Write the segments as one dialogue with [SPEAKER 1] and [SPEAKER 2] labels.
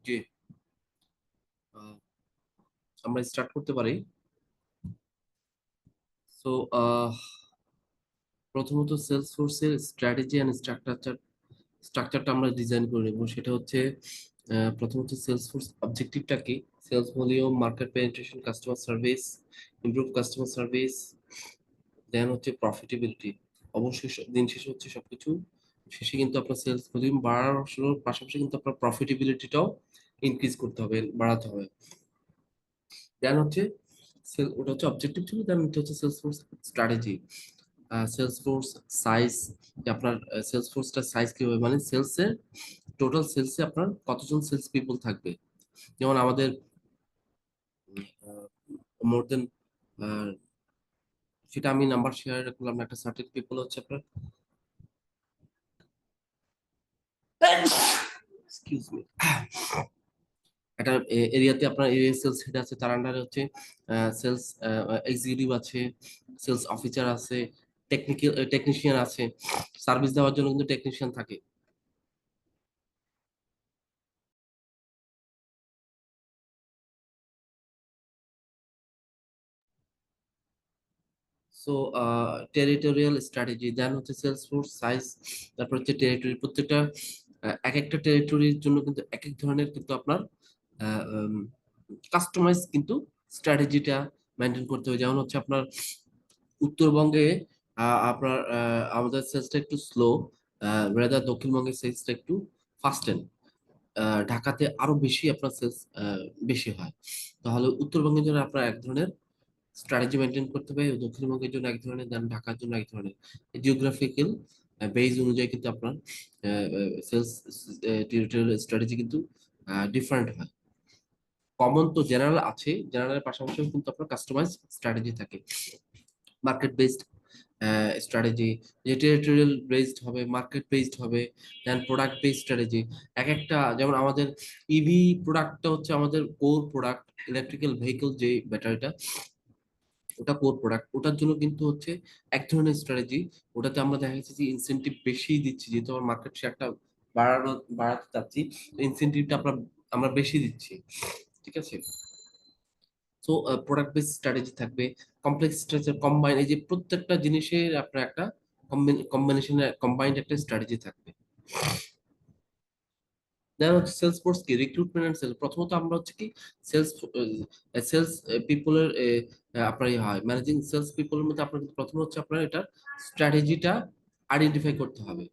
[SPEAKER 1] জি, আহ, আমরা স্টার্ট করতে পারি। সো প্রথমত সেলসফোর্সের স্ট্র্যাটেজি অ্যান্ড স্ট্রাকচারটা আমরা ডিজাইন করে নেব। সেটা হচ্ছে প্রথমত সেলসফোর্স অবজেক্টিভটা কি? Sales volume, market penetration, customer service, improve customer service, then হচ্ছে প্রফিটেবিলিটি। অবশ্যই দিন শেষে হচ্ছে সবকিছু শেষে কিন্তু আপনার সেলস ভলিউম বাড়ানোর পাশাপাশি কিন্তু আপনার প্রফিটেবিলিটিটাও ইনক্রিজ করতে হবে, বাড়াতে হবে। দেন হচ্ছে ওটা হচ্ছে অবজেক্টিভ ছিল। দেন এটা হচ্ছে সেলসফোর্স স্ট্র্যাটেজি, সেলসফোর্স সাইজ, যে আপনার সেলসফোর্সটা সাইজ কি হবে, মানে সেলসের টোটাল সেলসে আপনার কতজন সেলস পিপল থাকবে। যেমন আমাদের মোর দেন, সেটা আমি নাম্বার শেয়ার করলাম না, একটা সার্টেন পিপল হচ্ছে আপনার, এক্সকিউজ মি, একটা এরিয়াতে আপনার এরিয়া সেলস হেড আছে, তার আন্ডারে হচ্ছে সেলস এক্সিকিউটিভ আছে, সেলস অফিসার আছে, টেকনিশিয়ান আছে। সার্ভিস দেওয়ার জন্য কিন্তু টেকনিশিয়ান থাকে। সো টেরিটোরিয়াল স্ট্র্যাটেজি, দেন হচ্ছে সেলস ফোর্স সাইজ, তারপর হচ্ছে টেরিটরি। প্রত্যেকটা এক একটা টেরিটরির জন্য কিন্তু এক এক ধরনের কিন্তু আপনার কাস্টমাইজ কিন্তু স্ট্র্যাটেজিটা মেনটেন করতে হবে। যেমন হচ্ছে আপনার উত্তরবঙ্গে আপনার আমাদের সেলসটা একটু স্লো, রেদার দক্ষিণবঙ্গের সেলসটা একটু ফাস্টেন, ঢাকাতে আরো বেশি আপনার সেলস বেশি হয়। তাহলে উত্তরবঙ্গের জন্য আপনার এক ধরনের স্ট্র্যাটেজি মেনটেন করতে হবে, দক্ষিণবঙ্গের জন্য এক ধরনের, দেন ঢাকার জন্য এক ধরনের। জিওগ্রাফিক্যাল বেজ অনুযায়ী কিন্তু আপনার সেলস টেরিটোরিয়াল স্ট্র্যাটেজি কিন্তু ডিফারেন্ট হয়। কমন তো জেনারেল আছে, জেনারেলের পাশাপাশি কিন্তু আপনার কাস্টমাইজ স্ট্র্যাটেজি থাকে। মার্কেট বেসড স্ট্র্যাটেজি, যে টেরিটোরিয়াল বেসড হবে, মার্কেট বেসড হবে, দেন প্রোডাক্ট বেসড স্ট্র্যাটেজি। এক একটা, যেমন আমাদের ইভি প্রোডাক্টটা হচ্ছে আমাদের কোর প্রোডাক্ট, ইলেকট্রিক্যাল ভেহিকল যে ব্যাটারিটা, ওটা কোর প্রোডাক্ট, ওটার জন্য কিন্তু হচ্ছে এক ধরনের স্ট্র্যাটেজি। ওটাতে আমরা দেখা যাচ্ছে যে ইনসেনটিভ বেশি দিচ্ছি, যেহেতু আমার মার্কেট শেয়ারটা বাড়াতে চাচ্ছি, ইনসেনটিভটা আমরা বেশি দিচ্ছি। ঠিক আছে। সো প্রোডাক্ট বেস স্ট্র্যাটেজি থাকবে, কমপ্লেক্স স্ট্রাকচার কম্বাইন, এই যে প্রত্যেকটা জিনিসের আপনার একটা কম্বিনেশনের কম্বাইন্ড একটা স্ট্র্যাটেজি থাকবে। দেন হচ্ছে সেলস ফোর্স কি, রিক্রুটমেন্ট এন্ড সেল। প্রথমত আমরা হচ্ছে কি সেলস সেলস পিপলের আপনার ইয়ে হয়, ম্যানেজিং সেলস পিপলের মধ্যে আপনার প্রথমে হচ্ছে আপনার এটা স্ট্র্যাটেজিটা আইডেন্টিফাই করতে হবে।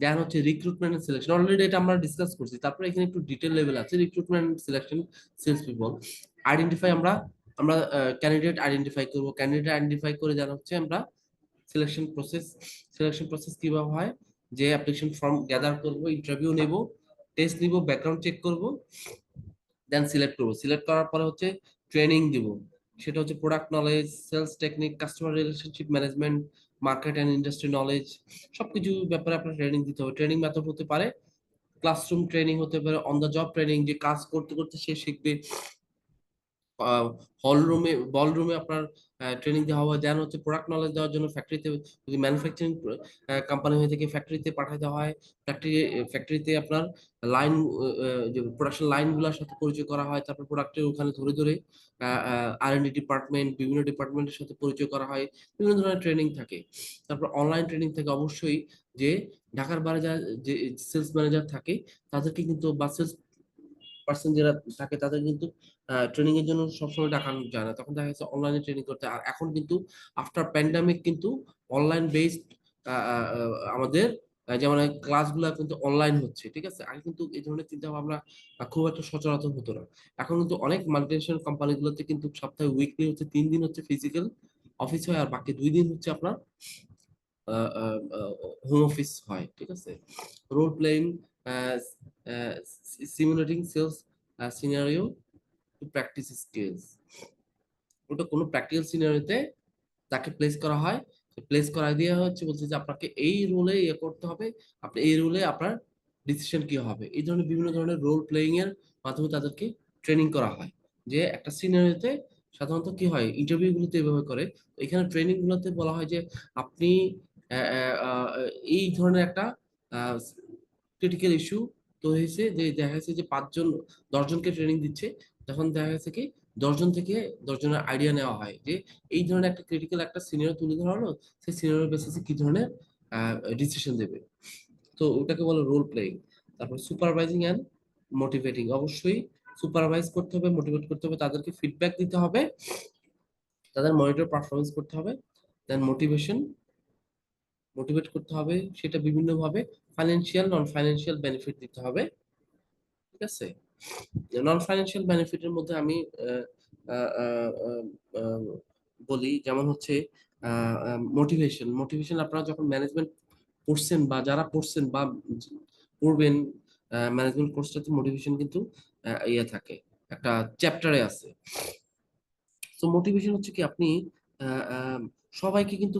[SPEAKER 1] দেন হচ্ছে রিক্রুটমেন্ট এন্ড সিলেকশন, অলরেডি এটা আমরা ডিসকাস করছি। তারপরে এখানে একটু ডিটেল লেভেল আছে, recruitment and selection, sales people identify, আমরা আমরা ক্যান্ডিডেট আইডেন্টিফাই করব, ক্যান্ডিডেট আইডেন্টিফাই করে দেন হচ্ছে আমরা সিলেকশন প্রসেস। সিলেকশন প্রসেস কিভাবে হয়, যে অ্যাপ্লিকেশন ফর্ম গ্যাদার করব, ইন্টারভিউ নেব, টেস্ট নিব, ব্যাকগ্রাউন্ড চেক করব, দেন সিলেক্ট করব। সিলেক্ট করার পরে হচ্ছে ট্রেনিং দিব। সেটা হচ্ছে product knowledge, sales technique, customer relationship management, market and industry knowledge, সবকিছু ব্যাপারে আপনার ট্রেনিং দিতে হবে। ট্রেনিং মেথড হতে পারে ক্লাসরুম ট্রেনিং, হতে পারে অন দ্য জব ট্রেনিং, যে কাজ করতে করতে সে শিখবে। হল রুমে, বল রুমে আপনার ট্রেনিং দেওয়া হবে। দেন হচ্ছে প্রোডাক্ট নলেজ দেওয়ার জন্য ফ্যাক্টরিতে, যদি ম্যানুফ্যাকচারিং কোম্পানি হয়ে থেকে ফ্যাক্টরিতে পাঠিয়ে দেওয়া হয়। ফ্যাক্টরিতে আপনার লাইন, যে প্রোডাকশন লাইন গুলোর সাথে পরিচয় করা হয়। তারপর প্রোডাক্টের ওখানে ধরে ধরে আর&ডি ডিপার্টমেন্ট, বিভিন্ন ডিপার্টমেন্টের সাথে পরিচয় করা হয়। বিভিন্ন ধরনের ট্রেনিং থাকে। তারপর অনলাইন ট্রেনিং থাকে অবশ্যই, যে ঢাকার বাইরে যে সেলস ম্যানেজার থাকে তাদেরকে কিন্তু, বা সেলস পার্সন যারা থাকে তাদের কিন্তু ট্রেনিং এর জন্য সবসময় দেখানো যায় না, তখন দেখা যাচ্ছে অনলাইনে ট্রেনিং করতে। আর এখন কিন্তু আফটার প্যান্ডামিক কিন্তু অনলাইন বেসড আমাদের যেমন ক্লাসগুলো কিন্তু অনলাইন হচ্ছে। ঠিক আছে, আগে কিন্তু এই ধরনের চিন্তা ভাবনা খুব একটা সচরাচর হতো না। এখন কিন্তু অনেক মাল্টিনেশনাল কোম্পানিগুলোতে কিন্তু সপ্তাহে উইকলি হচ্ছে 3 দিন হচ্ছে ফিজিক্যাল অফিস হয়, আর বাকি 2 দিন হচ্ছে আপনার হোম অফিস হয়। ঠিক আছে। Role playing, simulating sales scenario to practice skills. ওটা কোনো প্র্যাকটিক্যাল সিনারিওতে তাকে প্লেস করা হয়। প্লেস করা দিয়ে হচ্ছে বলছে যে আপনাকে এই রোলে ইয়ে করতে হবে, আপনি এই রোলে আপনার ডিসিশন কি হবে, এই ধরনের বিভিন্ন ধরনের রোল প্লেইং এর মাধ্যমে তাদেরকে ট্রেনিং করা হয়। যে একটা সিনারিওতে সাধারণত কি হয়, ইন্টারভিউ গুলোতে এভাবে করে, তো এখানে ট্রেনিং গুলোতে বলা হয় যে আপনি আহ, আহ, আহ, এই ধরনের একটা ক্রিটিক্যাল ইস্যু তো হয়েছে যে দেখা যাচ্ছে যে 5 জন 10 জনকে ট্রেনিং দিচ্ছে, তখন দেখা যাচ্ছে কি 10 জন থেকে 10 জনের আইডিয়া নেওয়া হয় যে এই ধরনের একটা ক্রিটিক্যাল একটা সিনিয়র তুলে ধরা হলো, সেই সিনিয়র বেসিসে কি ধরনের ডিসিশন দেবে। তো ওটাকে বলে রোল প্লেইং। তারপর সুপারভাইজিং এন্ড মোটিভেটিং, অবশ্যই সুপারভাইজ করতে হবে, মোটিভেট করতে হবে, তাদেরকে ফিডব্যাক দিতে হবে, তাদের মনিটর পারফরমেন্স করতে হবে। দেন মোটিভেশন, মোটিভেট করতে হবে সেটা বিভিন্ন ভাবে, ফাইন্যান্সিয়াল নন ফাইন্যান্সিয়াল বেনিফিট দিতে হবে, ঠিক আছে। নন ফাইন্যান্সিয়াল বেনিফিটের মধ্যে আমি আহ, আহ, আহ, আহ, আহ, বলি, যেমন হচ্ছে মোটিভেশন। মোটিভেশন আপনারা যখন ম্যানেজমেন্ট পড়ছেন বা যারা পড়ছেন বা পড়বেন, ম্যানেজমেন্ট কোর্সটাতে মোটিভেশন কিন্তু ইয়ে থাকে, একটা চ্যাপ্টারে আছে। তো মোটিভেশন হচ্ছে কি আপনি আহ, আহ, সবাইকে কিন্তু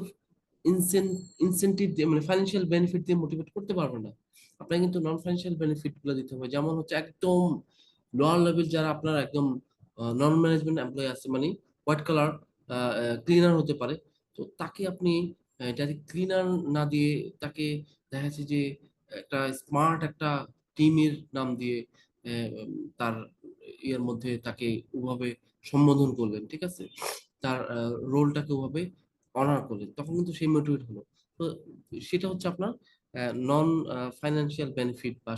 [SPEAKER 1] ইনসেনটিভ দিয়ে মানে ফাইন্যান্সিয়াল বেনিফিট দিয়ে মোটিভেট করতে পারবেন না। আপনাকে কিন্তু নন ফাইন্যান্সিয়াল বেনিফিট গুলো দিতে হবে, যেমন হচ্ছে একদম লোয়ার লেভেল যারা আপনার একদম নন ম্যানেজমেন্ট এমপ্লয়ি আছে, মানে হোয়াইট কালার ক্লিনার হতে পারে, তো তাকে আপনি ডাইরেক্ট ক্লিনার না দিয়ে তাকে দেখা যাচ্ছে যে একটা স্মার্ট একটা টিমের নাম দিয়ে তার ইয়ের মধ্যে তাকে ওভাবে সম্বোধন করলেন, ঠিক আছে, তার রোলটাকে ওভাবে অনার করলেন, তখন কিন্তু সেই মোটিভেট হলো। তো সেটা হচ্ছে আপনার নন ফাইন্যান্সিয়াল বেনিফিট বা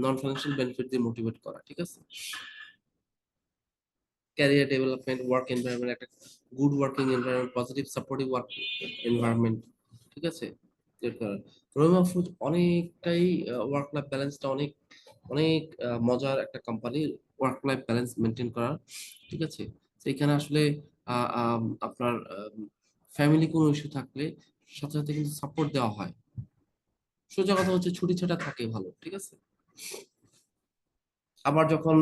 [SPEAKER 1] নন ফাইন্যান্সিয়াল বেনিফিট দিয়ে মোটিভেট করা, ঠিক আছে। ক্যারিয়ার ডেভেলপমেন্ট, ওয়ার্ক এনভায়রনমেন্ট, একটা good working environment, positive supportive work environment, ঠিক আছে। রহিমা মাহফুজ অনেকটাই ওয়ার্ক লাইফ ব্যালেন্সটা অনেক অনেক মজার একটা company, work life balance maintain করার, ঠিক আছে। সেইখানে আসলে আপনার ফ্যামিলি কোনো ইস্যু থাকলে সাথে সাথে কিন্তু সাপোর্ট দেওয়া হয়। সোজা কথা হচ্ছে ছুটি ছাটা থাকে ভালো, ঠিক আছে। আবার যখন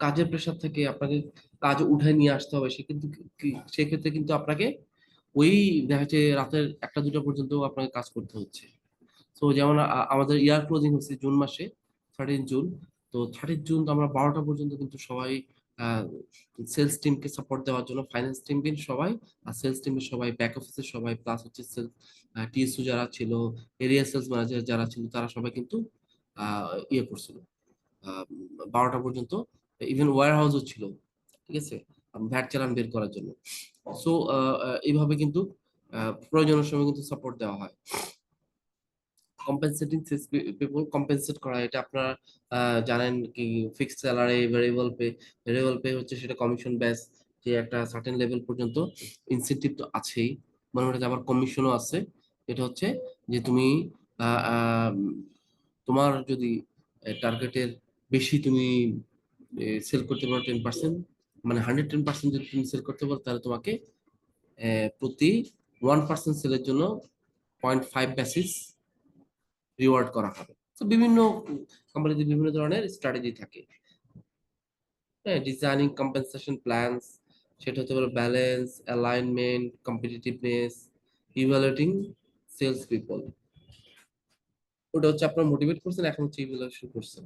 [SPEAKER 1] কাজের প্রেশার থেকে আপনাকে কাজ উঠায় নিয়ে আসতে হবে, সে কিন্তু সেক্ষেত্রে কিন্তু আপনাকে ওই দেখা যাচ্ছে রাতের 1টা 2টা পর্যন্ত আপনাকে কাজ করতে হচ্ছে। তো যেমন আমাদের ইয়ার ক্লোজিং হচ্ছে জুন মাসে, 13 জুন। তো 13 জুন তো আমরা 12টা পর্যন্ত কিন্তু সবাই সেলস টিমকে সাপোর্ট দেওয়ার জন্য, ফাইন্যান্স টিম কিন্তু সবাই, আর সেলস টিমের সবাই, ব্যাক অফিসের সবাই, প্লাস হচ্ছে সেলস টিএসইউ যারা ছিল, এরিয়া সেলস ম্যানেজার যারা ছিল, তারা সবাই কিন্তু ইয়ে করছিল 12টা পর্যন্ত। ইভেন ওয়্যার হাউসও ছিল, ঠিক আছে, ভ্যাট চালান বের করার জন্য। সো এইভাবে কিন্তু প্রয়োজনের সময় কিন্তু সাপোর্ট দেওয়া হয়। কম্পেনসেটিং পিপল, কম্পেনসেট করা, এটা আপনারা জানেন কি, fixed salary, variable pay. Variable pay হচ্ছে সেটা কমিশন বেস, যে একটা সার্টেন লেভেল পর্যন্ত ইনসেনটিভ তো আছেই, মনে মনে আবার কমিশনও আছে। এটা হচ্ছে যে তুমি আহ, আহ, তোমার যদি টার্গেটের বেশি তুমি সেল করতে পারো 10%, মানে 110% যদি তুমি সেল করতে পারো, তাহলে তোমাকে প্রতি 1% সেলের জন্য 0.5 বেসিস রিওয়ার্ড করা হবে। তো বিভিন্ন কোম্পানিতে বিভিন্ন ধরনের স্ট্র্যাটেজি থাকে। হ্যাঁ, ডিজাইনিং কম্পেনসেশন প্ল্যানস, সেটা হতে পারে balance, alignment, competitiveness, evaluating sales people. ওটা হচ্ছে আপনার মোটিভেট করছেন, এখন হচ্ছে ইভালুয়েশন করছেন।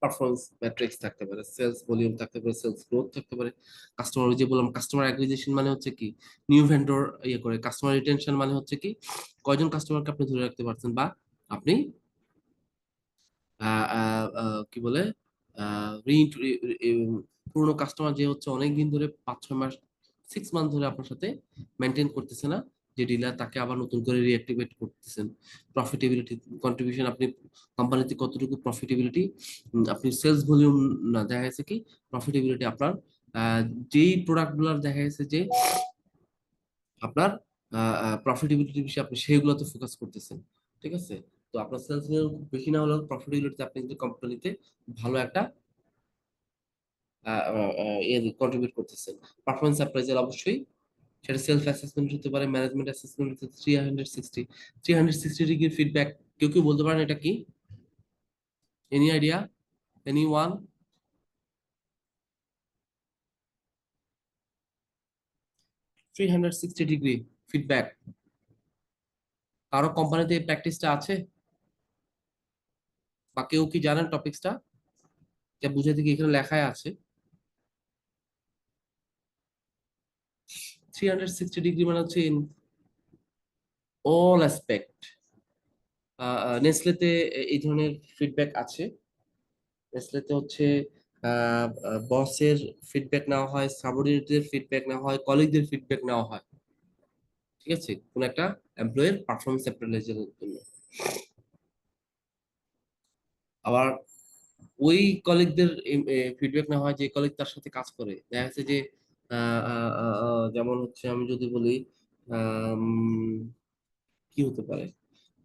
[SPEAKER 1] পারফরমেন্স ম্যাট্রিক্স থাকতে পারে, সেলস ভলিউম থাকতে পারে, সেলস গ্রোথ থাকতে পারে, কাস্টমার, ওই যে বললাম কাস্টমার অ্যাকুইজিশন মানে হচ্ছে কি নিউ ভেন্ডর ইয়ে করে, কাস্টমার রিটেনশন মানে হচ্ছে কি কয়জন কাস্টমারকে আপনি ধরে রাখতে পারছেন, বা আপনি কি বলে পুরোনো কাস্টমার যে হচ্ছে অনেকদিন ধরে 5-6 মাস, 6 মান্থ ধরে আপনার সাথে মেনটেন করতেছে না, যে ডিলার, তাকে আবার নতুন করে রিঅ্যাক্টিভেট করতেছেন। প্রফিটেবিলিটি কন্ট্রিবিউশন, আপনি কোম্পানিতে কতটুকু প্রফিটেবিলিটি, আপনি সেলস ভলিউম না, দেখা যাচ্ছে কি প্রফিটেবিলিটি আপনার যেই প্রোডাক্ট গুলার দেখা যাচ্ছে যে আপনার প্রফিটেবিলিটি বিষয়ে আপনি সেইগুলোতে ফোকাস করতেছেন, ঠিক আছে। তো আপনার সেলস খুব বেশি না হলেও প্রফিটেবিলিটিতে আপনি কিন্তু কোম্পানিতে ভালো একটা কন্ট্রিবিউট করতেছেন। পারফরমেন্স অ্যাপ্রাইজাল অবশ্যই, সেটা সেলফ অ্যাসেসমেন্ট হতে পারে, ম্যানেজমেন্ট অ্যাসেসমেন্ট হতে 360 ডিগ্রি ফিডব্যাক। কেউ কেউ বলতে পারেন এটা কি? Any idea? Any one? 360 degree feedback, কারো কোম্পানিতে এই প্র্যাকটিসটা আছে বা কেউ কি জানেন টপিকসটা? যা বুঝে দেখি এখানে লেখায় আছে। 360 ডিগ্রি মানে হচ্ছে ইন অল অ্যাসপেক্ট, নেসলেতে এই ধরনের ফিডব্যাক আছে। নেসলেতে হচ্ছে বসের ফিডব্যাক নেওয়া হয়, সাবঅর্ডিনেটদের ফিডব্যাক নেওয়া হয়, কলিগদের ফিডব্যাক নেওয়া হয়, ঠিক আছে, কোন একটা এমপ্লয়ের পারফরমেন্স অ্যাপ্রিসিয়েশনের জন্য। আবার ওই কলিগদের ফিডব্যাক নেওয়া হয় যে কলিগ তার সাথে কাজ করে। দেখা যাচ্ছে যে যেমন হচ্ছে আমি যদি বলি আম, কি হতে পারে,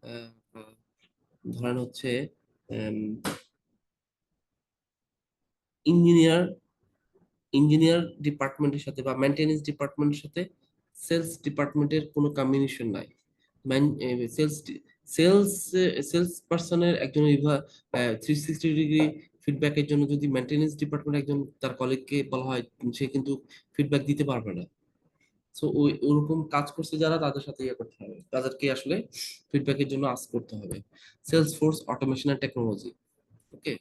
[SPEAKER 1] আহ, আহ, ধরেন হচ্ছে ইঞ্জিনিয়ার ইঞ্জিনিয়ার ডিপার্টমেন্টের সাথে বা মেনটেনেন্স ডিপার্টমেন্টের সাথে সেলস ডিপার্টমেন্টের কোনো কম্বিনেশন নাই। সেলস সেলস সেলস পার্সনের একজন 360 ডিগ্রি ফিডব্যাকের জন্য যদি মেনটেনেন্স ডিপার্টমেন্ট একজন তার কলিগকে বলা হয়, সে কিন্তু ফিডব্যাক দিতে পারবে না। সো ওই ওরকম কাজ করছে যারা, তাদের সাথে ইয়ে করতে হবে, তাদেরকে আসলে ফিডব্যাকের জন্য আস্ক করতে হবে। Sales force automation and technology. Okay,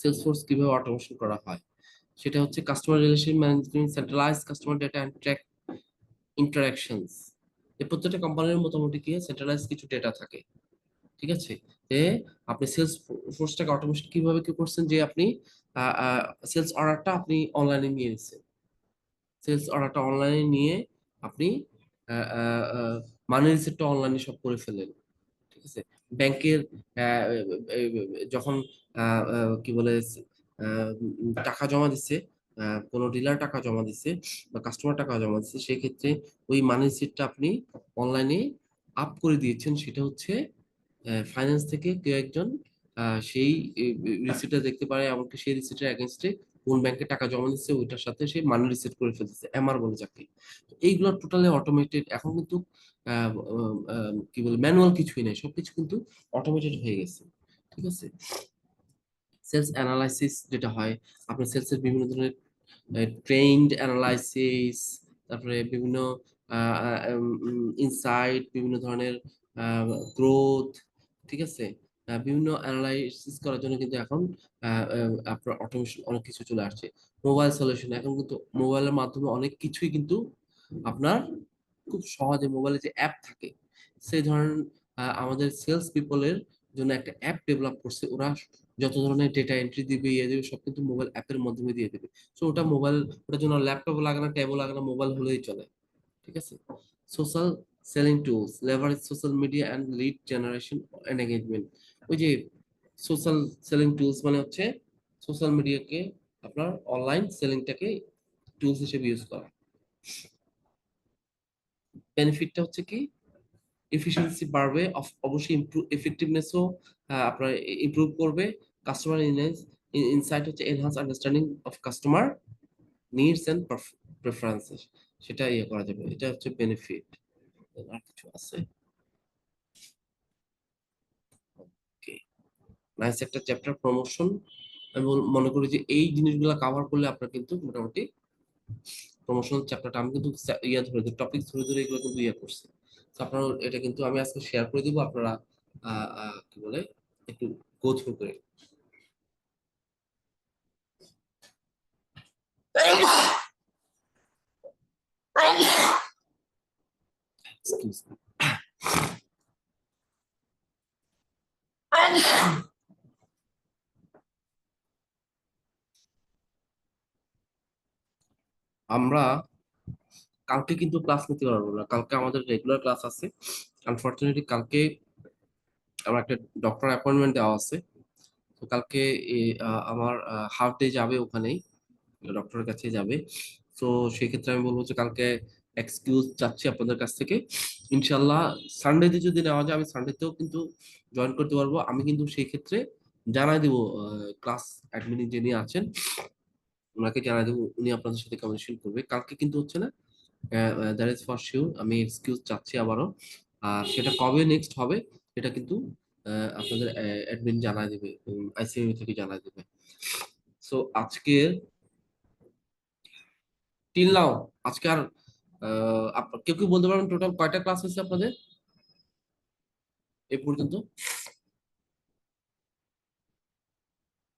[SPEAKER 1] sales force কিভাবে অটোমেশন করা হয় সেটা হচ্ছে customer relation management, centralize customer data and track interactions. এই প্রত্যেকটা কোম্পানির মোটামুটি কি সেন্ট্রালাইজ কিছু ডেটা থাকে, ঠিক আছে। যে আপনি সেলস ফোর্সটাকে অটোমেশন কিভাবে কি করছেন, যে আপনি সেলস অর্ডারটা আপনি অনলাইনে নিয়ে নিচ্ছেন, সেলস অর্ডারটা অনলাইনে নিয়ে আপনি মানি রিসিপ্টটা অনলাইনে সব করে ফেলেন, ঠিক আছে। ব্যাংকের যখন কি বলে টাকা জমা দিচ্ছে, কোনো ডিলার টাকা জমা দিচ্ছে বা কাস্টমার টাকা জমা দিচ্ছে, সেই ক্ষেত্রে ওই মানি রিসিপ্টটা আপনি অনলাইনে আপ করে দিয়েছেন। সেটা হচ্ছে ফাইন্যান্স থেকে কেউ একজন সেই রিসিপ্টটা দেখতে পারে, এমনকি সেই রিসিপ্টের এগেনস্টে কোন ব্যাংকে টাকা জমা দিচ্ছে ওইটার সাথে সেই মানি রিসিপ্ট করে ফেলতেছে, এমআর বলে যাকে। তো এইগুলো টোটালি অটোমেটেড এখন কিন্তু। কি বলে ম্যানুয়াল কিছুই নেই, সবকিছু কিন্তু অটোমেটেড হয়ে গেছে, ঠিক আছে। সেলস অ্যানালাইসিস যেটা হয়, আপনার সেলস এর বিভিন্ন ধরনের ট্রেন্ড অ্যানালাইসিস, তারপরে বিভিন্ন ইনসাইট, বিভিন্ন ধরনের গ্রোথ, ঠিক আছে। বিভিন্ন অ্যানালাইসিস করার জন্য কিন্তু এখন আপনার অটোমেশন অনেক কিছু চলে আসছে। মোবাইল সলিউশন, এখন কিন্তু মোবাইলের মাধ্যমে অনেক কিছুই কিন্তু আপনার খুব সহজে, মোবাইলে যে অ্যাপ থাকে সেই ধরনের আমাদের সেলস পিপলের জন্য একটা অ্যাপ ডেভেলপ করছে ওরা। যত ধরনের ডেটা এন্ট্রি দিবে ইয়ে দিবে সব কিন্তু মোবাইল অ্যাপের মাধ্যমে দিয়ে দেবে। সো ওটা মোবাইল, ওটার জন্য ল্যাপটপ লাগে না, ট্যাবও লাগে না, মোবাইল হলেই চলে, ঠিক আছে। Social selling tools leverage social media and lead generation and engagement. ওই যে সোশ্যাল সেলিং টুলস মানে হচ্ছে সোশ্যাল মিডিয়াকে আপনার অনলাইন সেলিংটাকে টুলস হিসেবে ইউজ করা। বেনিফিটটা হচ্ছে কি, এফিসিয়েন্সি বাড়বে, অবশ্যই ইমপ্রুভ এফেক্টিভনেসও আপনার ইমপ্রুভ করবে। কাস্টমার ইনসাইট হচ্ছে enhance understanding of customer needs and preferences, সেটা ইয়ে করা যাবে, এটা হচ্ছে বেনিফিট। আর কিছু আছে? ওকে, নাইস একটা চ্যাপ্টার প্রমোশন। আমি মনে করি যে এই জিনিসগুলো কভার করলে আপনার কিন্তু মোটামুটি প্রমোশনাল চ্যাপ্টারটা, আমি কিন্তু ইয়া ধরে ধরে টপিক ধরে ধরে এগুলো কিন্তু ইয়া করছি। তো আপনারা এটা কিন্তু আমি আজকে শেয়ার করে দিব, আপনারা কি বলে একটু গো থ্রু করে। Excuse me. আমরা কালকে কিন্তু ক্লাস নিতে পারবো না, কালকে আমাদের রেগুলার ক্লাস আছে। আনফরচুনেটলি কালকে আমার একটা ডক্টর অ্যাপয়েন্টমেন্ট দেওয়া আছে। তো কালকে আমার হাফ ডে যাবে ওখানেই, ডক্টরের কাছে যাবে। তো সেক্ষেত্রে আমি বলবো যে কালকে এক্সকিউজ চাচ্ছি আপনাদের কাছ থেকে। ইনশাল্লাহ সানডেতে যদি নেওয়া যায়, আমি সানডেতেও কিন্তু জয়েন করতে পারবো। আমি কিন্তু সেই ক্ষেত্রে জানাই দেবো, ক্লাস অ্যাডমিন যিনি আছেন ওনাকে জানাই দেবো, উনি আপনাদের সাথে কমিউনিকেশন করবে। কালকে কিন্তু হচ্ছে না, দ্যাট ইজ ফর শিওর। আমি এক্সকিউজ চাচ্ছি আবারও। আর সেটা কবে নেক্সট হবে এটা কিন্তু আপনাদের অ্যাডমিন জানাই দেবে, আইসিএম থেকে জানাই দেবে। সো আজকে টিল নাও, আজকে আর কেউ কি বলতে পারবেন টোটাল কয়টা ক্লাস হয়েছে আপনাদের এই পর্যন্ত?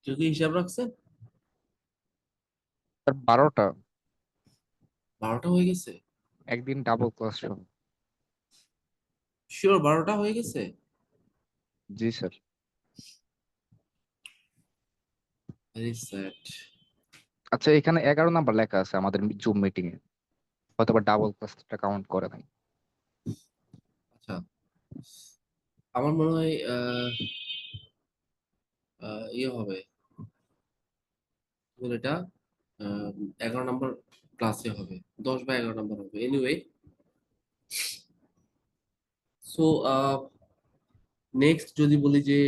[SPEAKER 1] কেউ কি হিসাব রাখছে?
[SPEAKER 2] আর 12টা।
[SPEAKER 1] 12টা হয়ে গেছে?
[SPEAKER 2] একদিন ডাবল ক্লাস।
[SPEAKER 1] শিওর 12টা হয়ে গেছে?
[SPEAKER 2] জি স্যার।
[SPEAKER 1] Very sad.
[SPEAKER 2] আচ্ছা, এখানে 11 নাম্বার লেখা আছে আমাদের জুম মিটিং এ, হয়তো বা ডাবল ক্লাসটা কাউন্ট করে নাই।
[SPEAKER 1] আচ্ছা, আমার মনে হয় ইয়ে হবে, বলে এটা 11 নম্বর ক্লাসে হবে, 10 বা 11 নম্বর হবে। এনিওয়ে, সো নেক্সট যদি বলি যে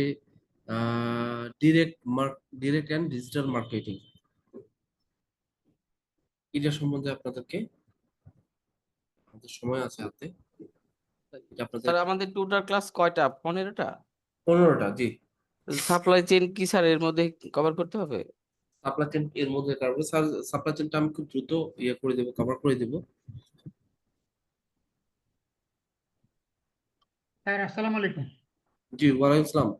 [SPEAKER 1] direct direct and digital marketing, এটা সম্বন্ধে আপনাদেরকে, আমাদের সময় আছে হাতে, এটা আপনাদের
[SPEAKER 3] স্যার আমাদের টোটাল ক্লাস কয়টা? 15টা।
[SPEAKER 1] 15টা, জি।
[SPEAKER 3] সাপ্লাই চেইন কি স্যার এর মধ্যে কভার করতে হবে?
[SPEAKER 1] সাপ্লাই চেইন এর মধ্যে কারণে স্যার, সাপ্লাই চেইনটা আমি খুব দ্রুত ইয়ে করে দেবো, কভার করে দেবো।
[SPEAKER 4] স্যার আসসালামু আলাইকুম।
[SPEAKER 1] জি, ওয়ালাইকুম আসসালাম।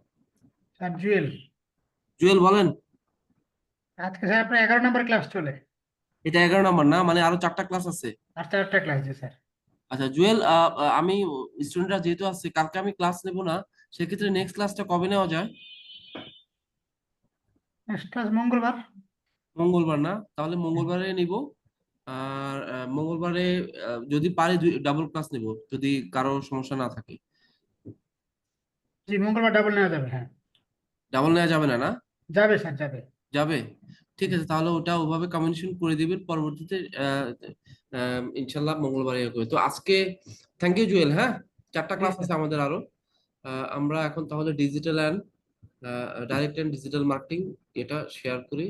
[SPEAKER 4] স্যার জুয়েল,
[SPEAKER 1] জুয়েল বলেন।
[SPEAKER 4] আজকে স্যার আপনার 11 নম্বর ক্লাস চলে।
[SPEAKER 1] এটা 11 নম্বর না, মানে আরো 4টা ক্লাস আছে।
[SPEAKER 4] আর 4টা ক্লাস আছে স্যার।
[SPEAKER 1] আচ্ছা জুয়েল, আমি স্টুডেন্টরা যেহেতু আছে, কালকে আমি ক্লাস নেব না, সেক্ষেত্রে নেক্সট ক্লাসটা কবে নেওয়া যায়?
[SPEAKER 4] নেক্সট ক্লাস মঙ্গলবার।
[SPEAKER 1] মঙ্গলবার না, তাহলে মঙ্গলবারে নিব। আর মঙ্গলবারে যদি পারি ডাবল ক্লাস নেব, যদি কারো সমস্যা না থাকে।
[SPEAKER 4] জি মঙ্গলবার ডাবল নেওয়া যাবে, হ্যাঁ।
[SPEAKER 1] ডাবল নেওয়া যাবে না, না?
[SPEAKER 4] যাবে স্যার, যাবে।
[SPEAKER 1] যাবে। ঠিক আছে, তাহলে ওটা ওভাবে কমিউনিকেশন করে দিবেন পরবর্তীতে। ইনশাল্লাহ মঙ্গলবারে ইয়ে করবে। তো আজকে থ্যাংক ইউ জুয়েল, হ্যাঁ। 4টা
[SPEAKER 4] জি
[SPEAKER 1] ক্লাস
[SPEAKER 4] স্যার।
[SPEAKER 1] আছে আমাদের আরো। আমরা এখন তাহলে digital and direct and digital marketing এটা শেয়ার করি।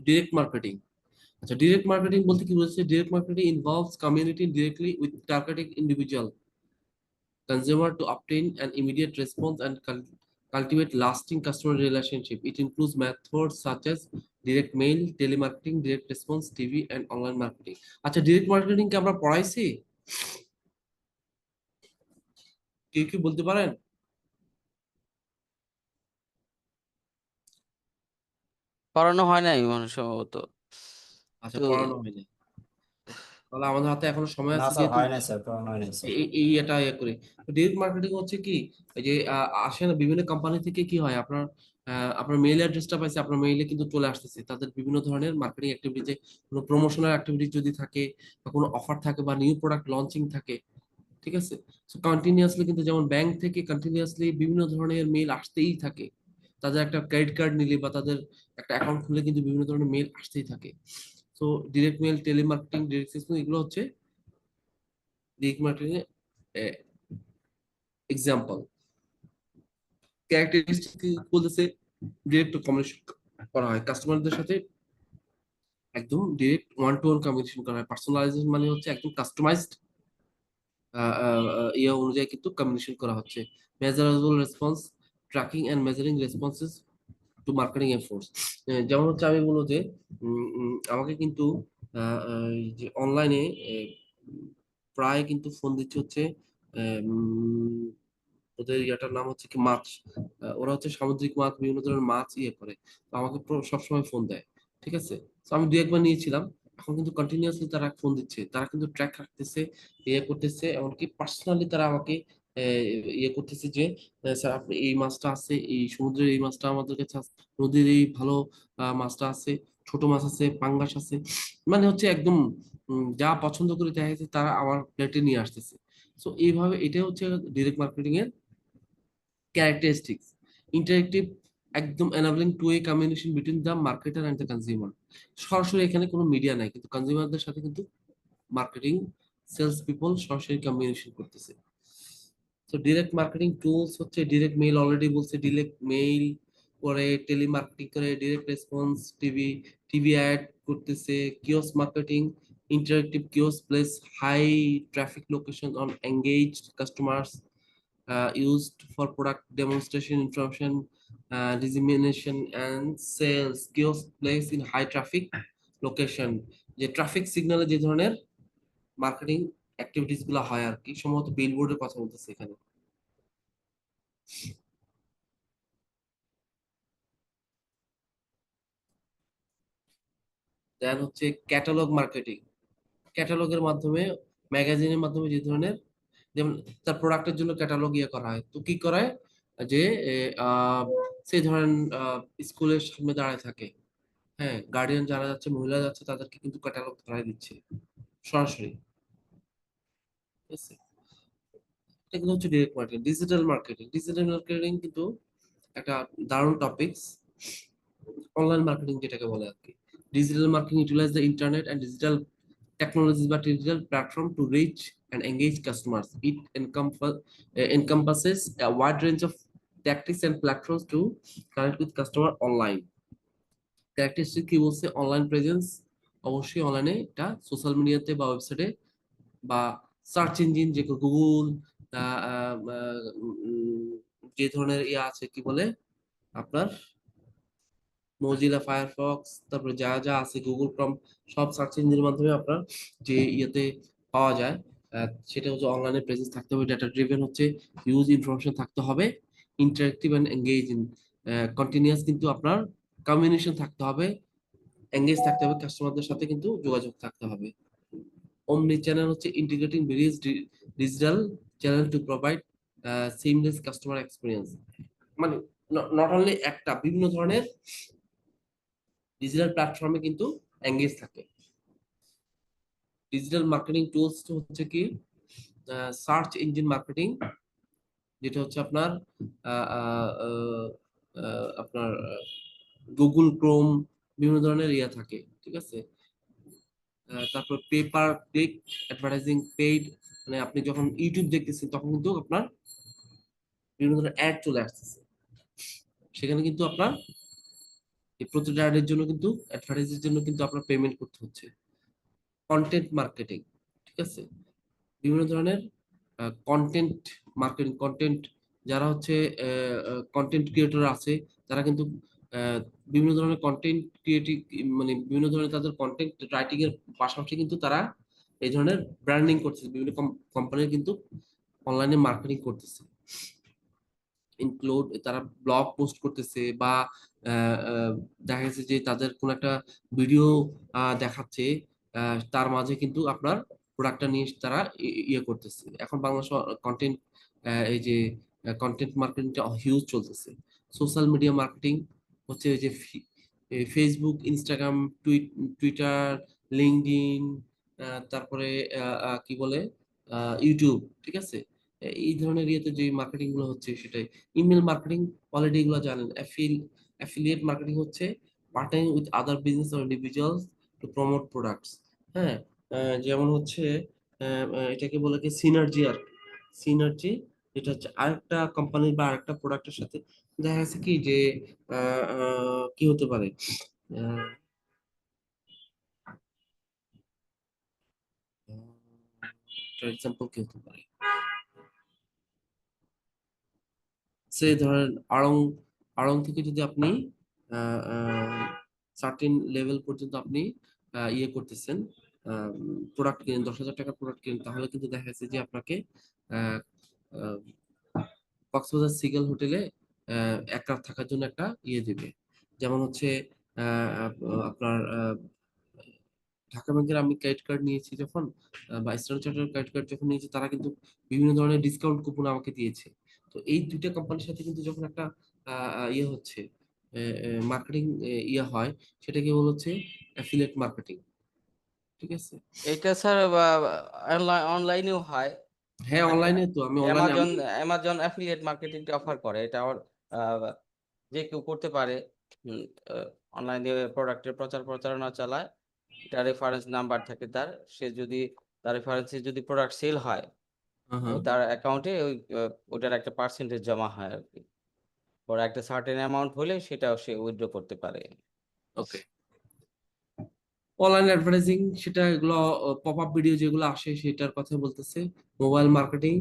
[SPEAKER 1] ডিরেক্ট মার্কেটিং, আচ্ছা ডিরেক্ট মার্কেটিং বলতে কি বোঝাচ্ছে? Direct marketing involves communicating directly with targeted individual consumer to obtain an immediate response and cultivate lasting customer relationship. It includes methods such as direct mail, telemarketing, direct response, TV, and online marketing. আচ্ছা, direct marketing কি আমরা পড়াইছি? কেউ কি বলতে পারেন?
[SPEAKER 3] করানো হয় নাই মনে সম্ভবত।
[SPEAKER 1] আচ্ছা,
[SPEAKER 3] তো
[SPEAKER 1] পড়ানো হয়নি। তাহলে আমাদের হাতে এখনো সময়
[SPEAKER 5] না
[SPEAKER 1] আছে,
[SPEAKER 5] স্যার,
[SPEAKER 1] যেহেতু
[SPEAKER 5] হয় নাই স্যার, পড়ানো হয় নাই স্যার।
[SPEAKER 1] এই এটা ইয়ে করে। ডিরেক্ট মার্কেটিং হচ্ছে কি, এই যে আসে না বিভিন্ন কোম্পানি থেকে, কি হয় আপনার, আপনার মেইল অ্যাড্রেসটা পাইছে, আপনার মেইলে কিন্তু চলে আসতেছে তাদের বিভিন্ন ধরনের মার্কেটিং অ্যাক্টিভিটিতে, কোনো প্রমোশনাল অ্যাক্টিভিটি যদি থাকে, বা কোনো অফার থাকে, বা নিউ প্রোডাক্ট লঞ্চিং থাকে, ঠিক আছে। সো কন্টিনিউয়াসলি কিন্তু, যেমন ব্যাংক থেকে কন্টিনিউয়াসলি বিভিন্ন ধরনের মেইল আসতেই থাকে। তাদের একটা ক্রেডিট কার্ড নিলে বা তাদের একটা অ্যাকাউন্ট খুলে কিন্তু বিভিন্ন ধরনের মেইল আসতেই থাকে। So direct mail, telemarketing, direct sales, এগুলো হচ্ছে ডিরেক্ট মার্কেটিং এর এক্সাম্পল। ক্যারেক্টারিস্টিক বলতেছে ডিরেক্ট কমিউনিকেশন করা হয় কাস্টমারদের সাথে, একদম direct one to one communication করা হয়। পার্সোনালাইজেশন মানে হচ্ছে একদম কাস্টমাইজড ইয়ে অনুযায়ী কিন্তু কমিউনিকেশন করা হচ্ছে। Measurable response, tracking and measuring responses to marketing efforts. যেমন হচ্ছে আমি বলবো যে আমাকে কিন্তু এই যে অনলাইনে প্রায় কিন্তু ফোন দিচ্ছে হচ্ছে, ওদের ইয়াটার নাম হচ্ছে কি মাছ, ওরা হচ্ছে সামুদ্রিক মাছ, বিভিন্ন ধরনের মাছ ইয়ে করে। তো আমাকে সবসময় ফোন দেয়, ঠিক আছে। তো আমি 2 একবার নিয়েছিলাম, এখন কিন্তু কন্টিনিউয়াসলি তারা ফোন দিচ্ছে, তারা কিন্তু ট্র্যাক রাখতেছে, ইয়ে করতেছে, এমনকি পার্সোনালি তারা আমাকে ইয়ে করতেছে যে স্যার আপনি এই মাছটা আছে, এই সমুদ্রের এই মাছটা আমাদের কাছে আছে, নদীর এই ভালো মাছটা আছে, ছোট মাছ আছে, পাঙ্গাস আছে, মানে হচ্ছে একদম যা পছন্দ করে দেখা যাচ্ছে তারা আমার প্লেটে নিয়ে আসতেছে। সো এইভাবে, এটা হচ্ছে ডিরেক্ট মার্কেটিং এর ক্যারেক্টারিস্টিক্স। ইন্টারেক্টিভ, একদম enabling two way communication between the marketer and the consumer. সরাসরি এখানে কোনো মিডিয়া নাই, কিন্তু কনজিউমারদের সাথে কিন্তু মার্কেটিং সেলস পিপল সরাসরি কমিউনিকেশন করতেছে। তো ডিরেক্ট মার্কেটিং টুলস হচ্ছে ডিরেক্ট মেইল, অলরেডি বলছে ডিরেক্ট মেইল করে, টেলিমার্কেটিং করে, direct response, TV, TV ad করতেছে, kiosk marketing, interactive kiosk place high traffic location on engaged customers, used for product demonstration, information dissemination, and sales. Kiosk place in high traffic location, যে traffic সিগন্যালে যে ধরনের marketing activities গুলো হয় আর কি, সম্ভবত বিলবোর্ডের কথা বলতেছে এখানে। দেন হচ্ছে ক্যাটালগ মার্কেটিং, ক্যাটালগের মাধ্যমে, ম্যাগাজিনের মাধ্যমে যে ধরনের যেমন তার প্রোডাক্টের জন্য ক্যাটালগ ইয়ে করা হয়, তো কি করে যে সেই ধরেন স্কুলের সামনে দাঁড়ায় থাকে, হ্যাঁ, গার্ডিয়ান যারা যাচ্ছে, মহিলা যাচ্ছে, তাদেরকে কিন্তু ক্যাটালগ ধরায় দিচ্ছে সরাসরি, ঠিক আছে? এগুলো হচ্ছে ডিরেক্ট মার্কেটিং। ডিজিটাল মার্কেটিং কিন্তু একটা দারুণ টপিকস, অনলাইন মার্কেটিং যেটাকে বলে আর কি। Digital marketing utilize the internet and digital technologies বা digital platform to reach and engage customers. It encompasses a wide range of tactics and platforms to connect with customer online. Characteristic কি বলছে, online presence, অবশ্যই অনলাইনে এটা social মিডিয়াতে বা ওয়েবসাইটে বা সার্চ ইঞ্জিন যে গুগল, যে ধরনের ইয়ে আছে কি বলে আপনার মজিলা ফায়ারফক্স, তারপরে যা যা আছে গুগল ক্রোম, সব সার্চ ইঞ্জিনের মাধ্যমে আপনার যে ইয়েতে পাওয়া যায়, সেটা হচ্ছে অনলাইনে প্রেজেন্স থাকতে হবে, ডাটা ড্রিভেন হচ্ছে, ইউজ ইনফরমেশন থাকতে হবে, ইন্টারেক্টিভ এন্ড এঙ্গেজিং, কন্টিনিউয়াস কিন্তু আপনার কমিউনিকেশন থাকতে হবে, এঙ্গেজ থাকতে হবে, কাস্টমারদের সাথে কিন্তু যোগাযোগ থাকতে হবে। অমনি চ্যানেল হচ্ছে integrating various digital channel to provide seamless customer experience, মানে নট অনলি একটা, বিভিন্ন ধরনের ডিজিটাল প্ল্যাটফর্মে কিন্তু এঙ্গেজ থাকে। ডিজিটাল মার্কেটিং টুলস হচ্ছে কি, সার্চ ইঞ্জিন মার্কেটিং, যেটা হচ্ছে আপনার আপনার গুগল ক্রোম, বিভিন্ন ধরনের ইয়া থাকে, ঠিক আছে? তারপর পেপার ক্লিক অ্যাডভার্টাইজিং, পেইড, মানে আপনি যখন ইউটিউব দেখতেছেন তখন কিন্তু আপনার বিভিন্ন ধরনের অ্যাড চলে আসতেছে, সেখানে কিন্তু আপনার এই প্রতিটা অ্যাডের জন্য কিন্তু, অ্যাডভার্টাইজের জন্য কিন্তু আপনার পেমেন্ট করতে হচ্ছে। কন্টেন্ট মার্কেটিং, ঠিক আছে, বিভিন্ন ধরনের কন্টেন্ট মার্কেটিং, কন্টেন্ট যারা হচ্ছে কন্টেন্ট ক্রিয়েটর আছে, তারা কিন্তু বিভিন্ন ধরনের কন্টেন্ট ক্রিয়েটিভ, মানে বিভিন্ন ধরনের তাদের কন্টেন্ট রাইটিং এর পাশাপাশি কিন্তু তারা এই ধরনের ব্র্যান্ডিং করতেছে, বিভিন্ন কোম্পানির কিন্তু অনলাইনে মার্কেটিং করতেছে, ইনক্লুড তারা ব্লগ পোস্ট করতেছে বা দেখা গেছে যে তাদের কোন একটা ভিডিও দেখাচ্ছে, তার মাঝে কিন্তু আপনার প্রোডাক্টটা নিয়ে তারা ইয়ে করতেছে। এখন বাংলাদেশ কন্টেন্ট, এই যে কন্টেন্ট মার্কেটিংটা হিউজ চলতেছে। সোশ্যাল মিডিয়া মার্কেটিং হচ্ছে এই যে ফেসবুক, ইনস্টাগ্রাম, টুইটার, লিঙ্কডইন, তারপরে কি বলে ইউটিউব, ঠিক আছে? এই ধরনের ইয়েতে যে মার্কেটিং গুলো হচ্ছে সেটাই। ইমেল মার্কেটিং অলরেডি এগুলো জানেন। অ্যাফিলিয়েট মার্কেটিং হচ্ছে partnering with other business or individuals to promote products, হ্যাঁ, যেমন হচ্ছে এটাকে বলে কি সিনার্জি, আর সিনার্জি যেটা হচ্ছে আরেকটা কোম্পানির বা আরেকটা প্রোডাক্টের সাথে দেখা যাচ্ছে কি যে কি হতে পারে, ফর এক্সাম্পল কি হতে পারে, সে ধরেন আড়ং, আড়ং থেকে যদি আপনি সার্টেন লেভেল পর্যন্ত আপনি ইয়ে করতেছেন, প্রোডাক্ট কিনেন, 10,000 টাকার প্রোডাক্ট কিনেন, তাহলে কিন্তু দেখা যাচ্ছে যে আপনাকে আহ, আহ, কক্সবাজার সিগেল হোটেলে 1 রাত থাকার জন্য একটা ইয়ে দিবে। যেমন হচ্ছে আপনার ঢাকা ব্যাংকের আমি ক্রেডিট কার্ড নিয়েছি যখন, বা স্ট্যান্ডার্ড চার্টার্ড ক্রেডিট কার্ড যখন নিয়েছি, তারা কিন্তু বিভিন্ন ধরনের ডিসকাউন্ট কুপন আমাকে দিয়েছে। তো এই দুইটা কোম্পানির সাথে কিন্তু যখন একটা ইয়ে হচ্ছে, মার্কেটিং ইয়ে হয়, সেটাকে বলা হচ্ছে অ্যাফিলিয়েট মার্কেটিং, ঠিক আছে?
[SPEAKER 3] এটা স্যার অনলাইনেও হয়।
[SPEAKER 1] হ্যাঁ, অনলাইনে তো আমি অনলাইনে
[SPEAKER 3] অ্যামাজন অ্যামাজন অ্যাফিলিয়েট মার্কেটিংটা অফার করে, এটা আহ, যে কেউ করতে পারে। অনলাইনে প্রোডাক্টের প্রচার প্রচারণা চালায়, এটা রেফারেন্স নাম্বার থাকে তার, সে যদি তার রেফারেন্সে যদি প্রোডাক্ট সেল হয়,
[SPEAKER 1] হ্যাঁ হ্যাঁ
[SPEAKER 3] তার অ্যাকাউন্টে ওটার একটা পার্সেন্টেজ জমা হয় আর কি। পরে একটা সার্টেন অ্যামাউন্ট হলে সেটাও সে উইথড্র করতে পারে।
[SPEAKER 1] ওকে। অনলাইন অ্যাডভার্টাইজিং, সেটা এগুলো পপ আপ ভিডিও যেগুলো আসে সেটার কথা বলতেছে। মোবাইল মার্কেটিং,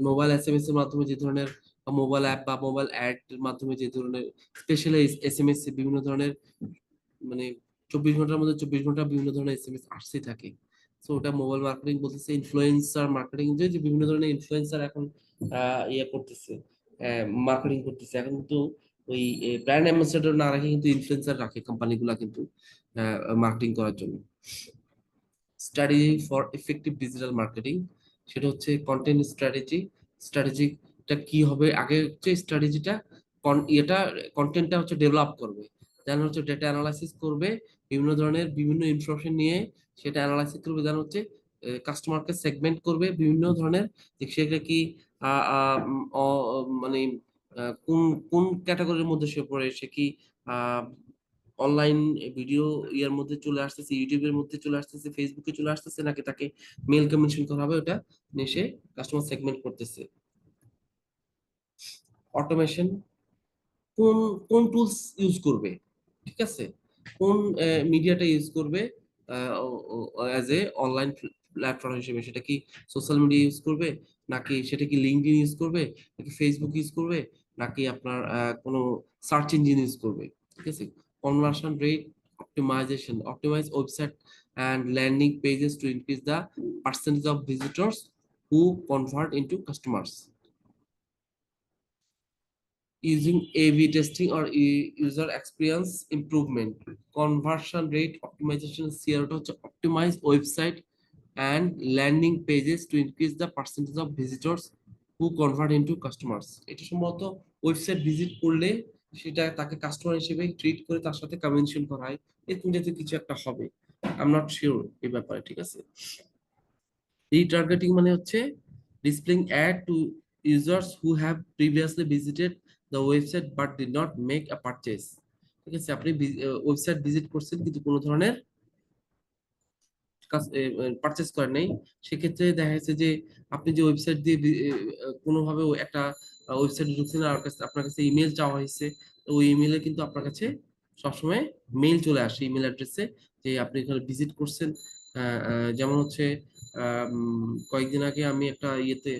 [SPEAKER 1] মোবাইল এসএমএস এর মাধ্যমে যে ধরনের, মোবাইল অ্যাপ বা মোবাইল অ্যাড এর মাধ্যমে যে ধরনের স্পেশালি এসএমএস, বিভিন্ন ধরনের, মানে 24 ঘন্টার মধ্যে 24 ঘন্টা বিভিন্ন ধরনের এসএমএস আসতেই থাকে, তো ওটা মোবাইল মার্কেটিং বলতেছে। ইনফ্লুয়েন্সার মার্কেটিং, যে যে বিভিন্ন ধরনের ইনফ্লুয়েন্সার এখন ইয়ে করতেছে, মার্কেটিং করতেছে। এখন কিন্তু ওই ব্র্যান্ড অ্যাম্বাসেডর না রাখে কিন্তু ইনফ্লুয়েন্সার রাখে কোম্পানিগুলা কিন্তু মার্কেটিং করার জন্য। Study for effective digital marketing, সেটা হচ্ছে কন্টেন্ট স্ট্র্যাটেজিটা কি হবে, আগে হচ্ছে স্ট্র্যাটেজিটা এটা কন্টেন্টটা হচ্ছে ডেভেলপ করবে, দেন হচ্ছে ডেটা অ্যানালাইসিস করবে, বিভিন্ন ইনফরমেশন নিয়ে সেটা অ্যানালাইসিস করবে, দেন হচ্ছে কাস্টমারকে সেগমেন্ট করবে বিভিন্ন ধরনের, যে সেটা কি আহ, আহ, উম, মানে কোন কোন ক্যাটাগরির মধ্যে সে পড়ে, সে কি অনলাইন ভিডিও ইয়ার মধ্যে চলে আসতেছে, ইউটিউবের মধ্যে চলে আসতেছে, ফেসবুকে চলে আসতেছে, নাকি তাকে মেল কমিউনিকেশন করা হবে, ওটা নিয়ে সে কাস্টমার সেগমেন্ট করতেছে। অটোমেশন, কোন কোন টুলস ইউজ করবে, ঠিক আছে, কোন মিডিয়াটা ইউজ করবে অ্যাজ এ অনলাইন প্ল্যাটফর্ম হিসেবে, সেটা কি সোশ্যাল মিডিয়া ইউজ করবে, নাকি সেটা কি লিঙ্কডইন ইউজ করবে, নাকি ফেসবুক ইউজ করবে, নাকি আপনার কোনো সার্চ ইঞ্জিন ইউজ করবে, ঠিক আছে। Conversion rate optimization, optimize website and landing pages to increase the percentage of visitors who convert into customers. Using A/B testing or user experience improvement, conversion rate optimization, CRO হচ্ছে optimize website and landing pages to increase the percentage of visitors who convert into customers। এটা সম্ভবত website visit করলে সেটা তাকে customer হিসেবে treat করে তার সাথে কমিউনিকেশন করা হয়, এরকম জাতীয় কিছু একটা হবে, আই এম নট শিওর এই ব্যাপারে, ঠিক আছে। রিটার্গেটিং মানে হচ্ছে displaying ad to users who have previously visited the website but did not make a purchase, ঠিক আছে। আপনি ওয়েবসাইট ভিজিট করছেন কিন্তু কোনো ধরনের পারচেস করেন নাই, সেক্ষেত্রে দেখা যাচ্ছে যে আপনি যে ওয়েবসাইট দিয়ে কোনোভাবে একটা ওয়েবসাইটে ঢুকছেন আর আপনার কাছে ইমেল চাওয়া হয়েছে, তো ওই ইমেলে কিন্তু আপনার কাছে সবসময় মেইল চলে আসে ইমেল অ্যাড্রেসে যে আপনি এখানে ভিজিট করছেন। যেমন হচ্ছে কয়েকদিন আগে আমি একটা ইয়েতে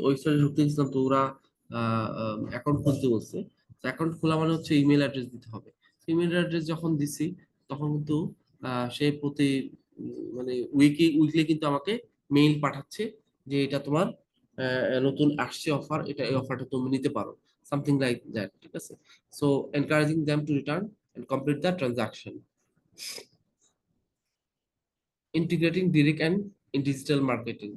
[SPEAKER 1] ওয়েবসাইটে ঢুকতে গেছিলাম, তো ওরা অ্যাকাউন্ট খুলতে বলছে, অ্যাকাউন্ট খোলা মানে হচ্ছে ইমেল অ্যাড্রেস দিতে হবে। ইমেল অ্যাড্রেস যখন দিছি তখন কিন্তু সে প্রতি মানে উইকলি কিন্তু আমাকে মেইল পাঠাচ্ছে যে এটা তোমার নতুন আসছে অফার, এটা এই অফারটা তুমি নিতে পারো, সামথিং লাইক দ্যাট, ঠিক আছে। So encouraging them to return and complete the transaction. Integrating direct and digital marketing,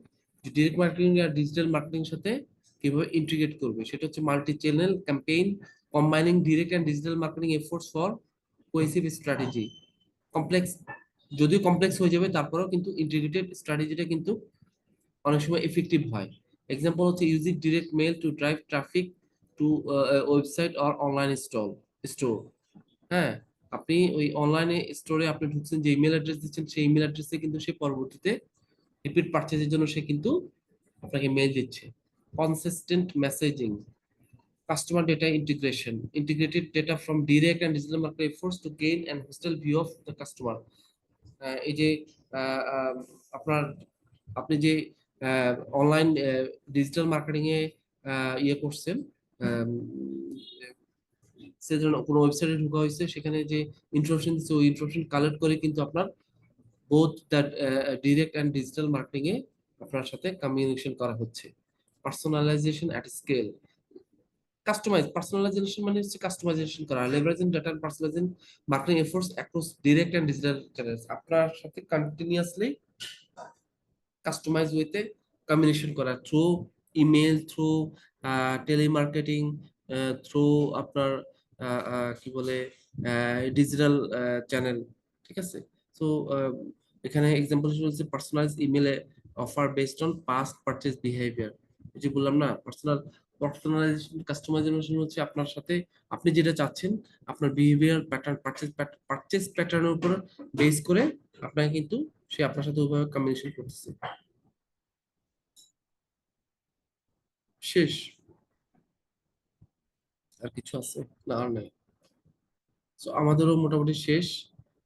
[SPEAKER 1] direct marketing আর ডিজিটাল মার্কেটিং সাথে কিভাবে ইন্টিগ্রেট করবে, সেটা হচ্ছে multi channel campaign, combining direct and digital marketing efforts for cohesive strategy. Complex, যদিও complex হয়ে যাবে তারপরেও কিন্তু ইন্টিগ্রেটেড স্ট্র্যাটেজিটা কিন্তু অনেক সময় এফেক্টিভ হয়। এক্সাম্পল হচ্ছে using direct mail to drive traffic to website or online store. হ্যাঁ, আপনি ওই অনলাইনে স্টোরে আপনি ঢুকছেন, যে ইমেল অ্যাড্রেস দিচ্ছেন সেই ইমেল অ্যাড্রেসে কিন্তু সে পরবর্তীতে রিপিট পারচেজের জন্য সে কিন্তু আপনাকে মেল দিচ্ছে। Consistent messaging, customer data integration, integrated data from direct and digital marketing efforts to gain an holistic view of the customer। এই যে আপনার আপনি যে অনলাইন ডিজিটাল মার্কেটিং এ ইয়ে করছেন, সেজন্য কোনো ওয়েবসাইটে ঢোকা হয়েছে, সেখানে যে ইনফরমেশন দিচ্ছে ওই ইনফরমেশন কালেক্ট করে কিন্তু আপনার both that direct and digital marketing এ আপনার সাথে কমিউনিকেশন করা হচ্ছে। পার্সোনালাইজেশন এট স্কেল, personalization মানে হচ্ছে কাস্টমাইজেশন করা, leveraging data and personalizing marketing efforts across direct and digital channels। আপনার সাথে কন্টিনিউয়াসলি কাস্টমাইজ ওয়েতে কমিউনিকেশন করা, through email, through telemarketing, through আপনার কি বলে ডিজিটাল চ্যানেল, ঠিক আছে। সো এখানে এক্সাম্পল হিসেবে হচ্ছে personalised email offer based on past purchase behaviour. যে বললাম না, পার্সোনালাইজেশন কাস্টমাইজেশন হচ্ছে আপনার সাথে আপনি যেটা চাচ্ছেন আপনার বিহেভিয়ার প্যাটার্ন, পারচেজ প্যাটার্নের উপর বেস করে আপনাকে কিন্তু সে আপনার সাথে ওইভাবে কমিউনিকেশন করতেছে। শেষ, আর কিছু আছে না? আর নাই। সো আমাদেরও মোটামুটি শেষ,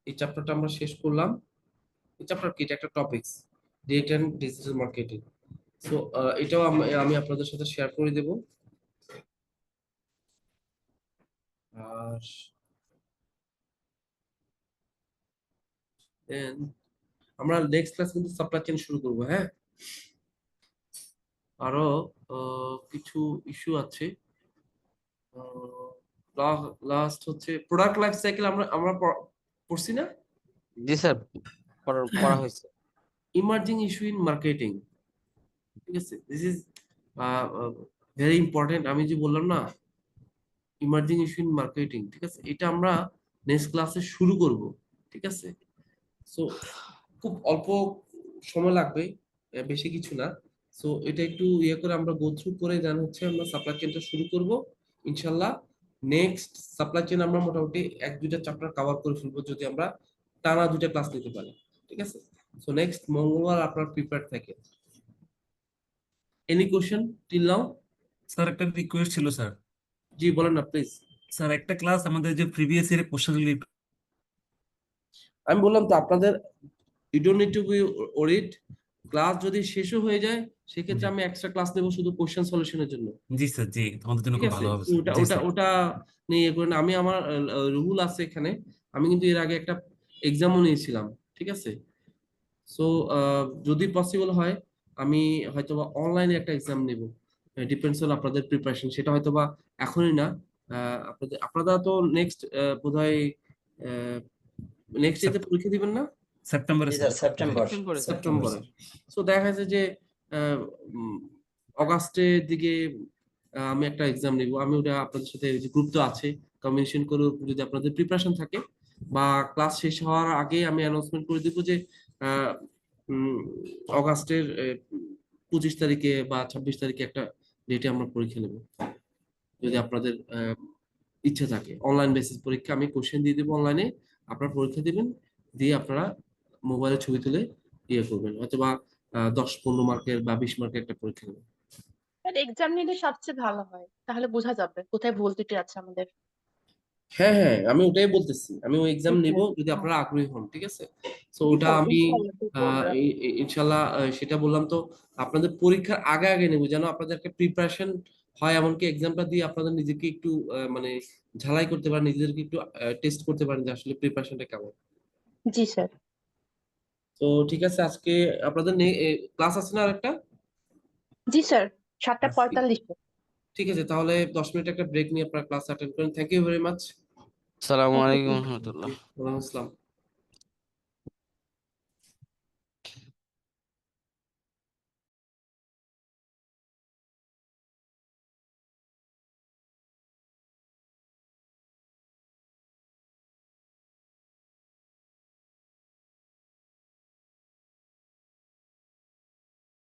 [SPEAKER 1] এই চ্যাপ্টারটা আমরা শেষ করলাম। এই চ্যাপ্টার কি, এটা একটা topics, direct and digital marketing. So এটাও আমি আপনাদের সাথে শেয়ার করে দেব। আর then আমরা নেক্সট ক্লাস কিন্তু সাপ্লাই চেইন শুরু করব। হ্যাঁ, আরো কিছু ইস্যু আছে। লাস্ট হচ্ছে প্রোডাক্ট লাইফ সাইকেল, আমরা আমরা পড়ছি না?
[SPEAKER 3] জি স্যার, পড়া হয়েছে।
[SPEAKER 1] ইমার্জিং ইস্যু ইন মার্কেটিং, ঠিক আছে, দিস ইজ ভেরি ইম্পর্টেন্ট। আমি যে বললাম না ইমার্জিং ইস্যু ইন মার্কেটিং, ঠিক আছে, এটা আমরা নেক্সট ক্লাসে শুরু করব, ঠিক আছে। সো খুব অল্প সময় লাগবে, বেশি কিছু না। সো এটা একটু ইয়ে করে আমরা গো থ্রু করে দেন হচ্ছে আমরা সাপ্লাই চেনটা শুরু করব ইনশাল্লাহ। নেক্সট সাপ্লাই চেন আমরা মোটামুটি 1-2টা চ্যাপ্টার কভার করে ফেলবো যদি আমরা টানা 2টা ক্লাস নিতে পারি, ঠিক আছে। সো নেক্সট মঙ্গলবার আপনার প্রিপেয়ার থাকে। Any question till now?
[SPEAKER 5] Sir একটা রিকোয়েস্ট ছিল স্যার।
[SPEAKER 1] জি বলেন না প্লিজ।
[SPEAKER 5] স্যার একটা ক্লাস আমাদের যে প্রিভিয়াস ইয়ারের কোশ্চেনগুলি
[SPEAKER 1] আমি বললাম তো আপনাদের you don't need to be worried, class যদি শেষও হয়ে যায় সেক্ষেত্রে আমি এক্সট্রা ক্লাস নেব শুধু কোশ্চেন সলিউশনের জন্য,
[SPEAKER 5] জি স্যার, জি আমাদের জন্য
[SPEAKER 1] ঠিক
[SPEAKER 5] খুব
[SPEAKER 1] আছে।
[SPEAKER 5] ভালো হবে
[SPEAKER 1] তো
[SPEAKER 5] স্যার।
[SPEAKER 1] ওটা
[SPEAKER 5] জি
[SPEAKER 1] ওটা
[SPEAKER 5] স্যার।
[SPEAKER 1] ওটা নিয়ে ইয়ে করেন। আমি আমার রুল আছে এখানে, আমি কিন্তু এর আগে একটা এক্সামও নিয়েছিলাম, ঠিক আছে। সো যদি পসিবল হয় আমি হয়তোবা অনলাইনে একটা এক্সাম নেব, ডিপেন্ডস অন আপনাদের প্রিপারেশন, সেটা হয়তোবা এখনই না। আপনারা তো নেক্সট বোধহয় নেক্সট ডেতে পরীক্ষা দিবেন না?
[SPEAKER 5] সেপ্টেম্বরে
[SPEAKER 6] জি
[SPEAKER 5] স্যার।
[SPEAKER 6] Sir, September.
[SPEAKER 1] সেপ্টেম্বরে। সো দেখা যাচ্ছে যে অগাস্টের দিকে আমি একটা এক্সাম নিব, আমি ওটা আপনাদের সাথে যে গ্রুপ তো আছে কমিউনিকেশন করে, যদি আপনাদের প্রিপারেশন থাকে বা ক্লাস শেষ হওয়ার আগে আমি অ্যানাউন্সমেন্ট করে দিব যে আহ, উম, অগাস্টের 25 তারিখে বা 26 তারিখে একটা ডেটে আমরা পরীক্ষা নেব, যদি আপনাদের ইচ্ছা থাকে। অনলাইন বেসিস পরীক্ষা, আমি কোশ্চেন দিয়ে দেবো অনলাইনে, আপনারা পরীক্ষা দিবেন, দিয়ে আপনারা মোবাইলে ছবি তুলে ইয়ে করবেন, অথবা 10-15 মার্কের বা 20 মার্কের একটা পরীক্ষা নেবেন।
[SPEAKER 7] এক্সাম নিলে সবচেয়ে ভালো হয়, তাহলে বোঝা যাবে কোথায় ভুল ত্রুটি আছে আমাদের।
[SPEAKER 1] হ্যাঁ হ্যাঁ, আমি ওটাই বলতেছি, আমি ওই এক্সাম নিব
[SPEAKER 7] হ্যাঁ,
[SPEAKER 1] যদি আপনারা আগ্রহী হন, ঠিক আছে। তো
[SPEAKER 7] জি
[SPEAKER 1] ওটা
[SPEAKER 7] স্যার,
[SPEAKER 1] আমি
[SPEAKER 7] ইনশাআল্লাহ দেখবো আমরা।
[SPEAKER 1] ইনশাল্লাহ সেটা বললাম তো, আপনাদের পরীক্ষার আগে আগে নেব যেন আপনাদের একটা প্রিপারেশন হয়, এমনকি এক্সামটা দিয়ে আপনাদের নিজেকে একটু মানে ঝালাই করতে পারেন, নিজেদেরকে একটু টেস্ট করতে পারেন যে আসলে প্রিপারেশনটা কেমন।
[SPEAKER 7] জি স্যার।
[SPEAKER 1] তো ঠিক আছে, আজকে আপনাদের ক্লাস আছে না আরেকটা?
[SPEAKER 7] জি স্যার, 7:45-এ।
[SPEAKER 1] ঠিক আছে, তাহলে 10 মিনিট একটা ব্রেক নিয়ে আপনারা ক্লাস অ্যাটেন্ড করেন। Thank you very much.
[SPEAKER 3] আসসালামু
[SPEAKER 7] ওকে
[SPEAKER 3] আলাইকুম
[SPEAKER 7] স্যার।
[SPEAKER 3] রহমতুল্লাহ।
[SPEAKER 1] ওয়ালাইকুম আসসালাম।